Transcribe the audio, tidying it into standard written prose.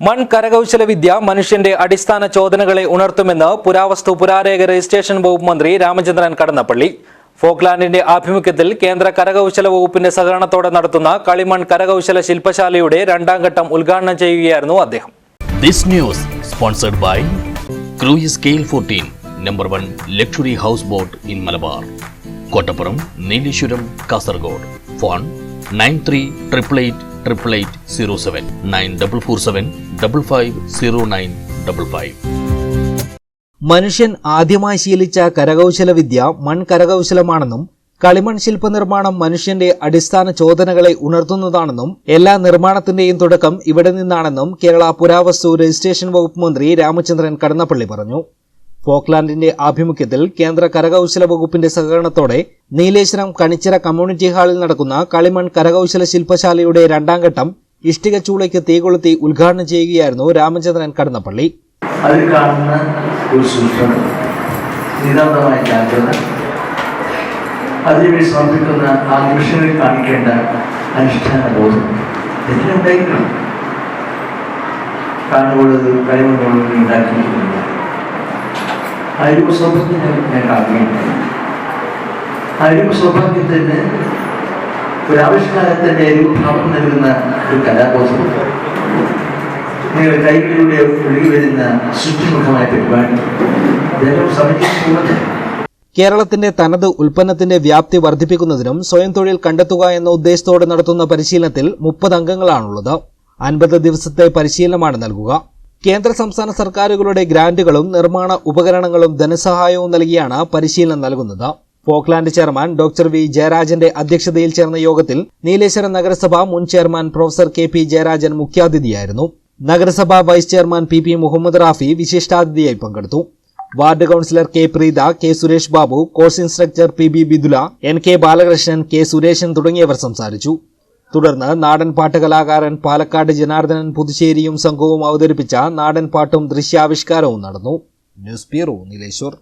മൺ കരകൗശല വിദ്യ മനുഷ്യന്റെ അടിസ്ഥാന ചോദനകളെ ഉണർത്തുമെന്ന് പുരാവസ്തു പുരാരേഖ രജിസ്ട്രേഷൻ വകുപ്പ് മന്ത്രി രാമചന്ദ്രൻ കടന്നപ്പള്ളി. ഫോക്ലാൻഡിന്റെ ആഭിമുഖ്യത്തിൽ കേന്ദ്ര കരകൗശല വകുപ്പിന്റെ സഹകരണത്തോടെ നടത്തുന്ന കളിമൺ കരകൗശല ശില്പശാലയുടെ രണ്ടാം ഘട്ടം ഉദ്ഘാടനം ചെയ്യുകയായിരുന്നു അദ്ദേഹം. This news sponsored by Cruise Scale 14, number 1 luxury houseboat in Malabar, Kottapuram, Neelishwaram, Kasaragod. Phone 93888807 9447 550955. മനുഷ്യൻ ആദ്യമായി ശീലിച്ച കരകൗശല വിദ്യ മൺ കരകൗശലമാണെന്നും കളിമൺ ശില്പനിർമ്മാണം മനുഷ്യന്റെ അടിസ്ഥാന ചോദനകളെ ഉണർത്തുന്നതാണെന്നും എല്ലാ നിർമ്മാണത്തിന്റെയും തുടക്കം ഇവിടെ നിന്നാണെന്നും കേരള പുരാവസ്തു രജിസ്ട്രേഷൻ വകുപ്പ് മന്ത്രി രാമചന്ദ്രൻ കടന്നപ്പള്ളി പറഞ്ഞു. ഫോക്ലാൻഡിന്റെ ആഭിമുഖ്യത്തിൽ കേന്ദ്ര കരകൗശല വകുപ്പിന്റെ സഹകരണത്തോടെ നീലേശ്വരം കണിച്ചിറ കമ്മ്യൂണിറ്റി ഹാളിൽ നടക്കുന്ന കളിമൺ കരകൗശല ശില്പശാലയുടെ രണ്ടാം ഘട്ടം ഇഷ്ടിക ചൂളയ്ക്ക് തീകൊളുത്തി ഉദ്ഘാടനം ചെയ്യുകയായിരുന്നു രാമചന്ദ്രൻ കടന്നപ്പള്ളി. അതിൽ കാണുന്ന ഒരു സൂത്രം, നിതാന്തമായ ജാഗ്രത, അതിനുവേണ്ടി സമർപ്പിക്കുന്ന ആ നിമിഷങ്ങളിൽ കാണിക്കേണ്ട അനുഷ്ഠാന ബോധം എല്ലാം ഉണ്ടായിരിക്കണം. കാണുകൊള്ളത് കഴിവുകൊള്ളത് ഉണ്ടാക്കിയിരിക്കുന്നില്ല. ആ ഒരു സൗഭാഗ്യം ഞാൻ ആഗ്രഹിക്കുന്നു. ആ ഒരു സൗഭാഗ്യത്തിന് ഒരാവിഷ്കാരത്തിൻ്റെ രൂപഭാവം നൽകുന്ന ഒരു കലാബോധം നിങ്ങളുടെ കൈകളിലൂടെ ഒഴുകി വരുന്ന ശുദ്ധിമുഖമായ പരിപാടി ഇതെല്ലാം സമീപിക്കുന്നത് കേരളത്തിന്റെ തനത് ഉൽപ്പന്നത്തിന്റെ വ്യാപ്തി വർദ്ധിപ്പിക്കുന്നതിനും സ്വയം തൊഴിൽ കണ്ടെത്തുക എന്ന ഉദ്ദേശത്തോടെ നടത്തുന്ന പരിശീലനത്തിൽ 30 അംഗങ്ങളാണുള്ളത്. 50 ദിവസത്തെ പരിശീലനമാണ് നൽകുക. കേന്ദ്ര സംസ്ഥാന സർക്കാരുകളുടെ ഗ്രാന്റുകളും നിർമ്മാണ ഉപകരണങ്ങളും ധനസഹായവും നൽകിയാണ് പരിശീലനം നൽകുന്നത്. ഫോക്ലാൻഡ് ചെയർമാൻ ഡോക്ടർ വി ജയരാജന്റെ അധ്യക്ഷതയിൽ ചേർന്ന യോഗത്തിൽ നീലേശ്വരം നഗരസഭ മുൻ ചെയർമാൻ പ്രൊഫസർ കെ.പി. ജയരാജൻ മുഖ്യാതിഥിയായിരുന്നു. നഗരസഭ vice chairman P. Muhammad Rafi വിശിഷ്ടാതിഥിയായി പങ്കെടുത്തു. Ward councillor K. Preetha, K. Suresh Babu, course instructor P. B. Bidula, N. K. Balakrishnan, K. Suresan തുടങ്ങിയവർ സംസാരിച്ചു. തുടർന്ന് നാടൻ പാട്ട് കലാകാരൻ പാലക്കാട് ജനാർദ്ദനൻ പുതുശ്ശേരിയും സംഘവും അവതരിപ്പിച്ച നാടൻ പാട്ടും ദൃശ്യാവിഷ്കാരവും നടന്നു. News bureau, Nileshwar.